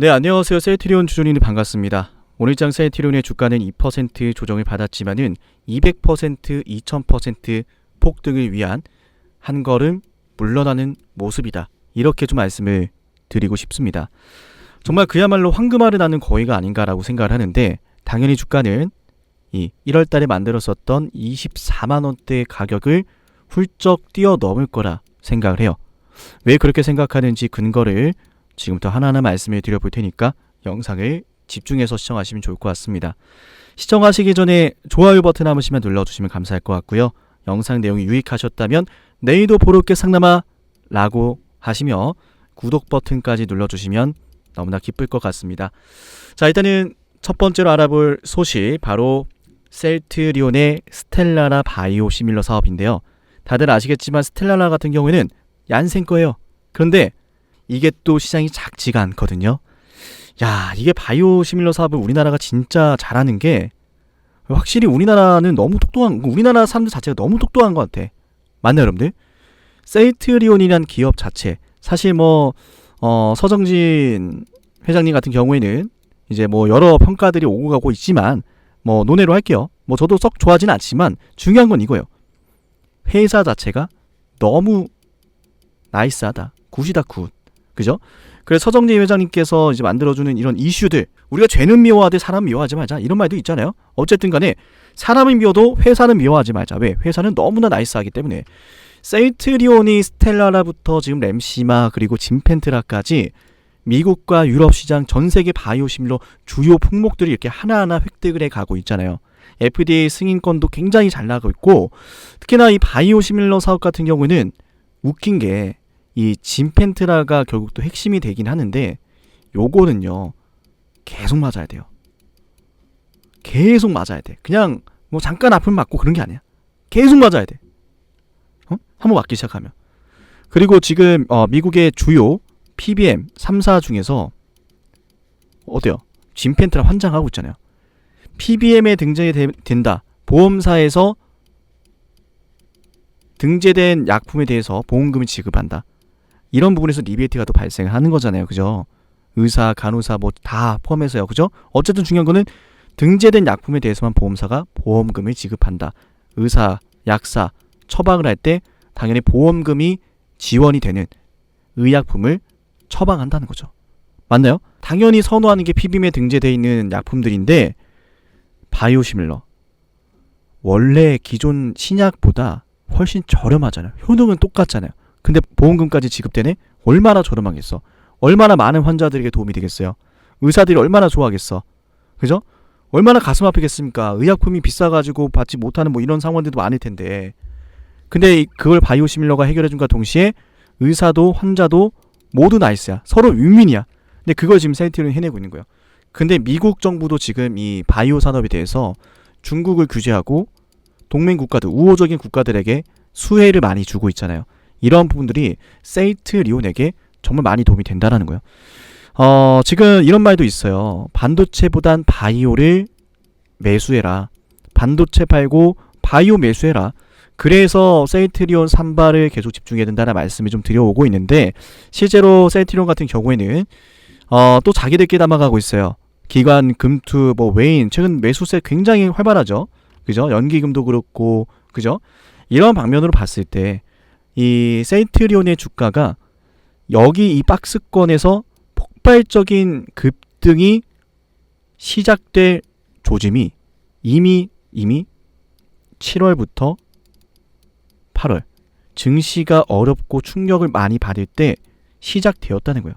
네, 안녕하세요. 셀트리온 주존인데 반갑습니다. 오늘장 셀트리온의 주가는 2% 조정을 받았지만은 200%, 2000% 폭등을 위한 한 걸음 물러나는 모습이다. 이렇게 좀 말씀을 드리고 싶습니다. 정말 그야말로 황금알을 낳는 거위가 아닌가라고 생각을 하는데, 당연히 주가는 이 1월 달에 만들었었던 24만 원대의 가격을 훌쩍 뛰어넘을 거라 생각을 해요. 왜 그렇게 생각하는지 근거를 지금부터 하나하나 말씀을 드려볼 테니까 영상을 집중해서 시청하시면 좋을 것 같습니다. 시청하시기 전에 좋아요 버튼 한 번씩만 눌러주시면 감사할 것 같고요. 영상 내용이 유익하셨다면 내일도 보러 올게 상남아 라고 하시며 구독 버튼까지 눌러주시면 너무나 기쁠 것 같습니다. 자, 일단은 첫 번째로 알아볼 소식, 바로 셀트리온의 스텔라라 바이오 시밀러 사업인데요. 다들 아시겠지만 스텔라라 같은 경우에는 얀센 거예요. 그런데 이게 또 시장이 작지가 않거든요. 야, 이게 바이오 시밀러 사업을 우리나라가 진짜 잘하는 게, 확실히 우리나라는 너무 우리나라 사람들 자체가 너무 똑똑한 것 같아. 맞나요, 여러분들? 셀트리온이란 기업 자체, 사실 서정진 회장님 같은 경우에는 이제 여러 평가들이 오고 가고 있지만, 논외로 할게요. 저도 썩 좋아하진 않지만 중요한 건 이거예요. 회사 자체가 너무 나이스하다. 굿이다, 굿. 그죠? 그래서 서정진 회장님께서 이제 만들어주는 이런 이슈들, 우리가 죄는 미워하되 사람 미워하지 말자, 이런 말도 있잖아요. 어쨌든 간에 사람은 미워도 회사는 미워하지 말자. 왜? 회사는 너무나 나이스하기 때문에. 셀트리온이 스텔라라부터 지금 램시마 그리고 진펜트라까지 미국과 유럽 시장 전 세계 바이오 시밀러 주요 품목들이 이렇게 하나하나 획득을 해가고 있잖아요. FDA 승인권도 굉장히 잘 나가고 있고, 특히나 이 바이오 시밀러 사업 같은 경우는 웃긴 게 이 진펜트라가 결국 또 핵심이 되긴 하는데, 요거는요 계속 맞아야 돼요. 계속 맞아야 돼. 그냥 잠깐 아픔 맞고 그런 게 아니야. 계속 맞아야 돼. 한번 맞기 시작하면. 그리고 지금 미국의 주요 PBM 3사 중에서 어때요? 진펜트라 환장하고 있잖아요. PBM에 등재이 된다. 보험사에서 등재된 약품에 대해서 보험금을 지급한다. 이런 부분에서 리베이트가 또 발생하는 거잖아요. 그죠? 의사, 간호사 다 포함해서요. 그죠? 어쨌든 중요한 거는 등재된 약품에 대해서만 보험사가 보험금을 지급한다. 의사, 약사 처방을 할 때 당연히 보험금이 지원이 되는 의약품을 처방한다는 거죠. 맞나요? 당연히 선호하는 게 PBM에 등재되어 있는 약품들인데, 바이오 시밀러 원래 기존 신약보다 훨씬 저렴하잖아요. 효능은 똑같잖아요. 근데 보험금까지 지급되네? 얼마나 저렴하겠어. 얼마나 많은 환자들에게 도움이 되겠어요. 의사들이 얼마나 좋아하겠어. 그죠? 얼마나 가슴 아프겠습니까? 의약품이 비싸가지고 받지 못하는 이런 상황들도 많을 텐데, 근데 그걸 바이오 시밀러가 해결해준과 동시에 의사도 환자도 모두 나이스야. 서로 윈윈이야. 근데 그걸 지금 셀트리온이 해내고 있는 거예요. 근데 미국 정부도 지금 이 바이오 산업에 대해서 중국을 규제하고 동맹 국가들, 우호적인 국가들에게 수혜를 많이 주고 있잖아요. 이런 부분들이 셀트리온에게 정말 많이 도움이 된다는 거예요. 지금 이런 말도 있어요. 반도체보단 바이오를 매수해라. 반도체 팔고 바이오 매수해라. 그래서 셀트리온 산발을 계속 집중해야 된다는 말씀을 좀 드려오고 있는데, 실제로 셀트리온 같은 경우에는 또 자기들끼리 담아가고 있어요. 기관, 금투, 외인, 최근 매수세 굉장히 활발하죠. 그죠? 연기금도 그렇고, 그죠? 이런 방면으로 봤을 때 이 셀트리온의 주가가 여기 이 박스권에서 폭발적인 급등이 시작될 조짐이 이미 7월부터 8월 증시가 어렵고 충격을 많이 받을 때 시작되었다는 거예요.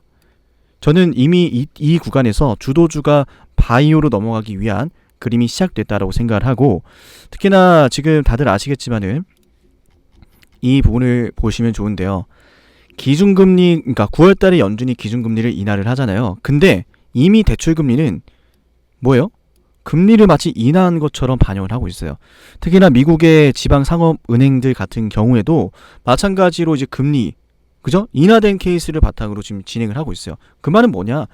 저는 이미 이 구간에서 주도주가 바이오로 넘어가기 위한 그림이 시작됐다라고 생각을 하고, 특히나 지금 다들 아시겠지만은 이 부분을 보시면 좋은데요. 기준금리, 그러니까 9월달에 연준이 기준금리를 인하를 하잖아요. 근데 이미 대출금리는 뭐예요? 금리를 마치 인하한 것처럼 반영을 하고 있어요. 특히나 미국의 지방상업은행들 같은 경우에도 마찬가지로 이제 금리, 그죠? 인하된 케이스를 바탕으로 지금 진행을 하고 있어요. 그 말은 뭐냐?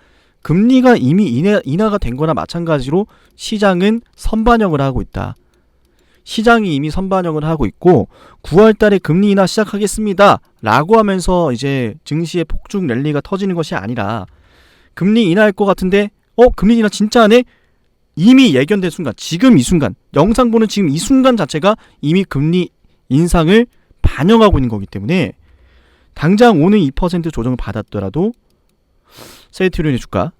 금리가 이미 인하가 된 거나 마찬가지로 시장은 선반영을 하고 있다. 시장이 이미 선반영을 하고 있고, 9월 달에 금리 인하 시작하겠습니다 라고 하면서 이제 증시의 폭죽 랠리가 터지는 것이 아니라, 금리 인하할 것 같은데 금리 인하 진짜 하네? 이미 예견된 순간, 지금 이 순간, 영상 보는 지금 이 순간 자체가 이미 금리 인상을 반영하고 있는 거기 때문에 당장 오는 2% 조정을 받았더라도 세이트리온의 주가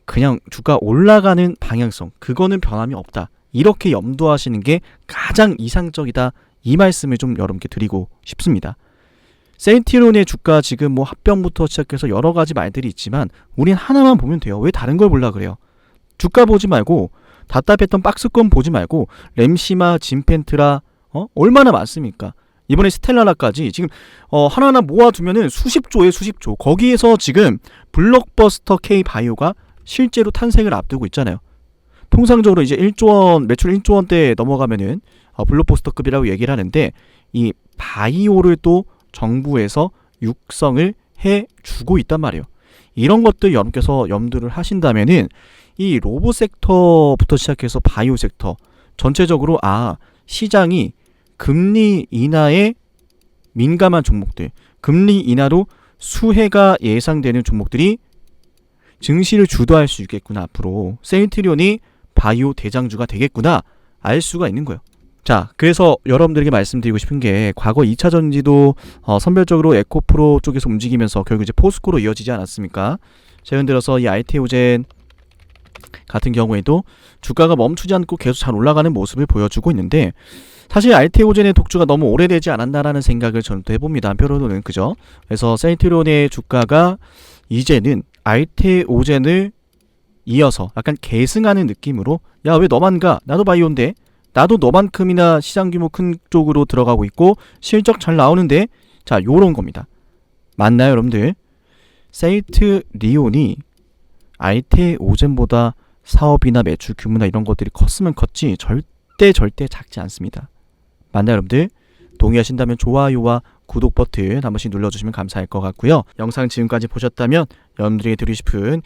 그냥 주가 올라가는 방향성, 그거는 변함이 없다. 이렇게 염두하시는 게 가장 이상적이다. 이 말씀을 좀 여러분께 드리고 싶습니다. 세이트리온의 주가 지금 뭐 합병부터 시작해서 여러 가지 말들이 있지만 우린 하나만 보면 돼요. 왜 다른 걸 보려 그래요? 주가 보지 말고 답답했던 박스권 보지 말고 램시마, 진펜트라 얼마나 많습니까? 이번에 스텔라라까지 지금 하나하나 모아두면은 수십조에 수십조. 거기에서 지금 블록버스터 K바이오가 실제로 탄생을 앞두고 있잖아요. 통상적으로 이제 1조원 매출 1조원대 넘어가면은 블록버스터급이라고 얘기를 하는데 이 바이오를 또 정부에서 육성을 해주고 있단 말이에요. 이런 것들 여러분께서 염두를 하신다면은 이 로봇 섹터부터 시작해서 바이오 섹터 전체적으로 시장이 금리 인하에 민감한 종목들, 금리 인하로 수혜가 예상되는 종목들이 증시를 주도할 수 있겠구나. 앞으로 세이트리온이 바이오 대장주가 되겠구나 알 수가 있는 거예요. 자, 그래서 여러분들에게 말씀드리고 싶은 게 과거 2차 전지도 선별적으로 에코프로 쪽에서 움직이면서 결국 이제 포스코로 이어지지 않았습니까? 최근 들어서 이 알테오젠 같은 경우에도 주가가 멈추지 않고 계속 잘 올라가는 모습을 보여주고 있는데 사실 알테오젠의 독주가 너무 오래되지 않았나라는 생각을 저는 또 해봅니다. 한편으로는 그죠? 그래서 세이트리온의 주가가 이제는 알테오젠을 이어서 약간 계승하는 느낌으로 야, 왜 너만 가? 나도 바이오인데 나도 너만큼이나 시장 규모 큰 쪽으로 들어가고 있고 실적 잘 나오는데 자, 요런 겁니다. 맞나요, 여러분들? 세이트리온이 알테오젠보다 사업이나 매출 규모나 이런 것들이 컸으면 컸지 절대 작지 않습니다. 맞나요, 여러분들? 동의하신다면 좋아요와 구독 버튼 한 번씩 눌러주시면 감사할 것 같고요. 영상 지금까지 보셨다면 여러분들에게 드리고 싶은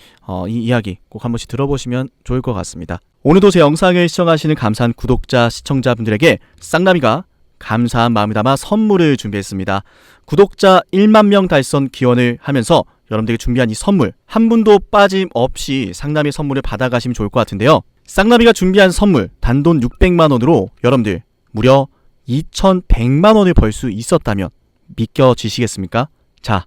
이 이야기 꼭 한 번씩 들어보시면 좋을 것 같습니다. 오늘도 제 영상을 시청하시는 감사한 구독자, 시청자분들에게 쌍남이가 감사한 마음을 담아 선물을 준비했습니다. 구독자 1만 명 달성 기원을 하면서 여러분들에게 준비한 이 선물 한 분도 빠짐없이 쌍남이 선물을 받아가시면 좋을 것 같은데요. 쌍남이가 준비한 선물 단돈 600만원으로 여러분들 무려 2,100만원을 벌 수 있었다면 믿겨지시겠습니까? 자,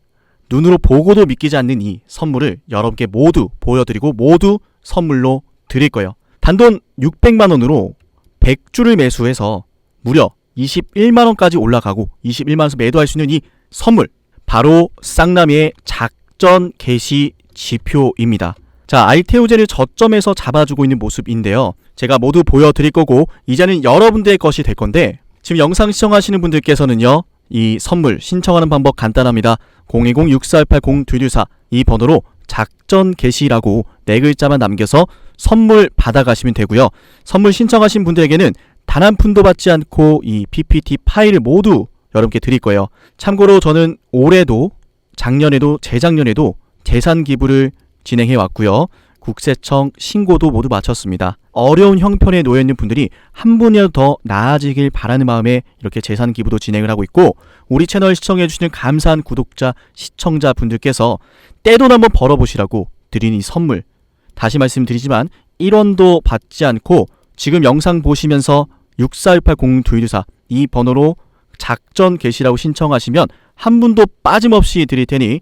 눈으로 보고도 믿기지 않는 이 선물을 여러분께 모두 보여드리고 모두 선물로 드릴 거예요. 단돈 600만원으로 100주를 매수해서 무려 21만원까지 올라가고 21만원에서 매도할 수 있는 이 선물 바로 쌍남이의 작전 개시 지표입니다. 자, 알테오젠을 저점에서 잡아주고 있는 모습인데요. 제가 모두 보여드릴 거고 이제는 여러분들의 것이 될 건데 지금 영상 시청하시는 분들께서는요. 이 선물 신청하는 방법 간단합니다. 010-6418-0224 이 번호로 작전 개시라고 4글자만 남겨서 선물 받아가시면 되고요. 선물 신청하신 분들에게는 단 한 푼도 받지 않고 이 PPT 파일을 모두 여러분께 드릴 거예요. 참고로 저는 올해도 작년에도 재작년에도 재산 기부를 진행해 왔고요. 국세청 신고도 모두 마쳤습니다. 어려운 형편에 놓여있는 분들이 한 분이라도 더 나아지길 바라는 마음에 이렇게 재산 기부도 진행을 하고 있고 우리 채널 시청해주시는 감사한 구독자, 시청자분들께서 떼돈 한번 벌어보시라고 드린 이 선물 다시 말씀드리지만 1원도 받지 않고 지금 영상 보시면서 6418-0224 이 번호로 작전 개시라고 신청하시면 한 분도 빠짐없이 드릴 테니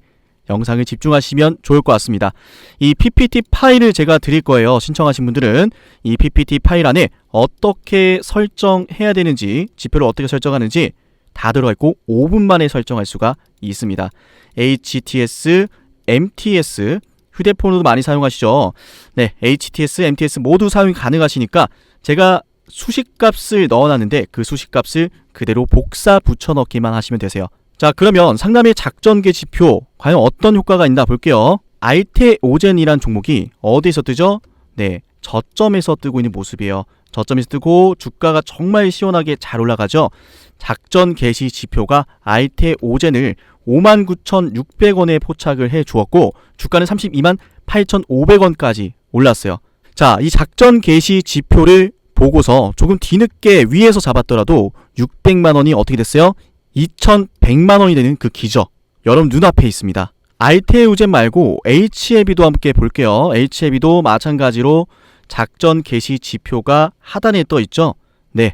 영상을 집중하시면 좋을 것 같습니다. 이 PPT 파일을 제가 드릴 거예요. 신청하신 분들은 이 PPT 파일 안에 어떻게 설정해야 되는지 지표를 어떻게 설정하는지 다 들어가 있고 5분 만에 설정할 수가 있습니다. HTS, MTS 휴대폰으로도 많이 사용하시죠. 네, HTS, MTS 모두 사용이 가능하시니까 제가 수식값을 넣어놨는데 그 수식값을 그대로 복사 붙여넣기만 하시면 되세요. 자, 그러면 상담의 작전개 지표 과연 어떤 효과가 있나 볼게요. 알테오젠이란 종목이 어디서 뜨죠? 네, 저점에서 뜨고 있는 모습이에요. 저점에서 뜨고 주가가 정말 시원하게 잘 올라가죠. 작전 개시 지표가 알테오젠을 59,600원에 포착을 해 주었고 주가는 328,500원까지 올랐어요. 자, 이 작전 개시 지표를 보고서 조금 뒤늦게 위에서 잡았더라도 600만원이 어떻게 됐어요? 2,100만원이 되는 그 기적 여러분 눈앞에 있습니다. 알테우젠 말고 HLB도 함께 볼게요. HLB도 마찬가지로 작전 개시 지표가 하단에 떠 있죠. 네,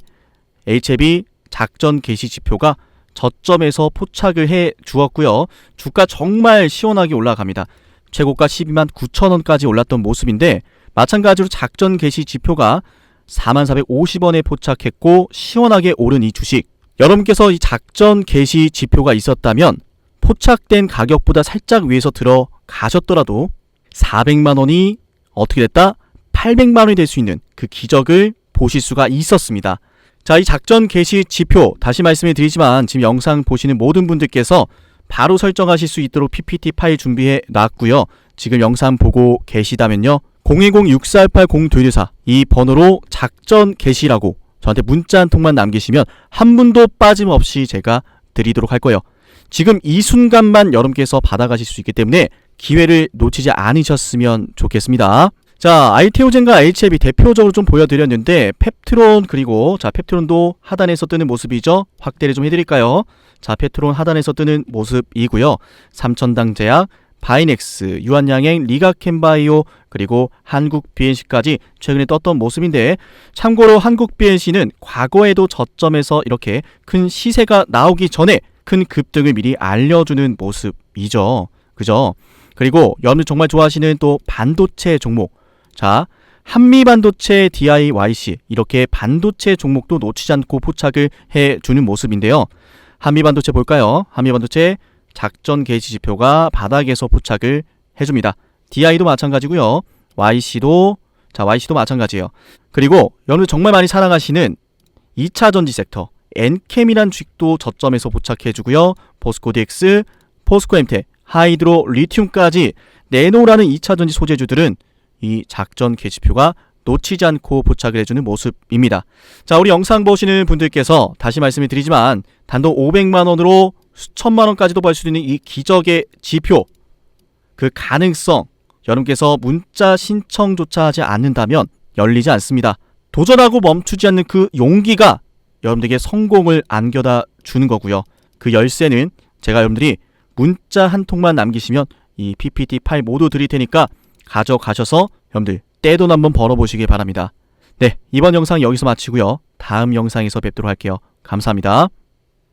HLB 작전 개시 지표가 저점에서 포착을 해 주었고요. 주가 정말 시원하게 올라갑니다. 최고가 12만 9천 원까지 올랐던 모습인데 마찬가지로 작전 개시 지표가 4450원에 포착했고 시원하게 오른 이 주식, 여러분께서 이 작전 개시 지표가 있었다면 포착된 가격보다 살짝 위에서 들어가셨더라도 400만원이 어떻게 됐다? 800만원이 될 수 있는 그 기적을 보실 수가 있었습니다. 자, 이 작전 개시 지표 다시 말씀해 드리지만 지금 영상 보시는 모든 분들께서 바로 설정하실 수 있도록 PPT 파일 준비해 놨고요. 지금 영상 보고 계시다면요, 010-6418-0224 이 번호로 작전 개시라고 저한테 문자 한 통만 남기시면 한 분도 빠짐없이 제가 드리도록 할 거예요. 지금 이 순간만 여러분께서 받아가실 수 있기 때문에 기회를 놓치지 않으셨으면 좋겠습니다. 자, 알테오젠과 HLB 대표적으로 좀 보여드렸는데 펩트론, 그리고 자 펩트론도 하단에서 뜨는 모습이죠. 확대를 좀 해드릴까요? 자, 펩트론 하단에서 뜨는 모습이고요. 삼천당제약, 바이넥스, 유한양행, 리가켄바이오, 그리고 한국 BNC까지 최근에 떴던 모습인데, 참고로 한국 BNC는 과거에도 저점에서 이렇게 큰 시세가 나오기 전에 큰 급등을 미리 알려주는 모습이죠. 그죠? 그리고 여러분들 정말 좋아하시는 또 반도체 종목, 자, 한미반도체 DIYC, 이렇게 반도체 종목도 놓치지 않고 포착을 해주는 모습인데요. 한미반도체 볼까요? 한미반도체 작전 개시 지표가 바닥에서 포착을 해줍니다. DI도 마찬가지고요. YC도 마찬가지예요. 그리고 여러분들 정말 많이 사랑하시는 2차 전지 섹터 엔캠이란 주식도 저점에서 포착해주고요. 포스코 DX, 포스코 엠텍, 하이드로, 리튬까지 내놓으라는 2차 전지 소재주들은 이 작전 개시표가 놓치지 않고 포착을 해주는 모습입니다. 자, 우리 영상 보시는 분들께서 다시 말씀을 드리지만 단돈 500만원으로 수천만원까지도 벌 수 있는 이 기적의 지표, 그 가능성, 여러분께서 문자 신청조차 하지 않는다면 열리지 않습니다. 도전하고 멈추지 않는 그 용기가 여러분들에게 성공을 안겨다 주는 거고요. 그 열쇠는 제가 여러분들이 문자 한 통만 남기시면 이 PPT 파일 모두 드릴 테니까 가져가셔서 여러분들 떼돈 한번 벌어보시기 바랍니다. 네, 이번 영상 여기서 마치고요. 다음 영상에서 뵙도록 할게요. 감사합니다.